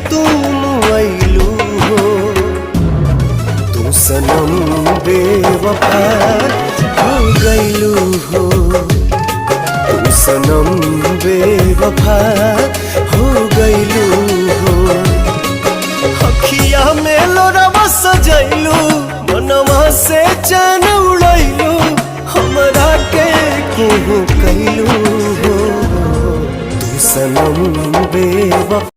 तुम आइलू हो। तू सनम बेवफा हो गइलू हो। तू सनम बेवफा हो गइलू हो। अखिया में लोरवा सजैलू, मनवा से चैन उड़ैलू, हमरा के केहू कैलू हो। तू सनम बेवफा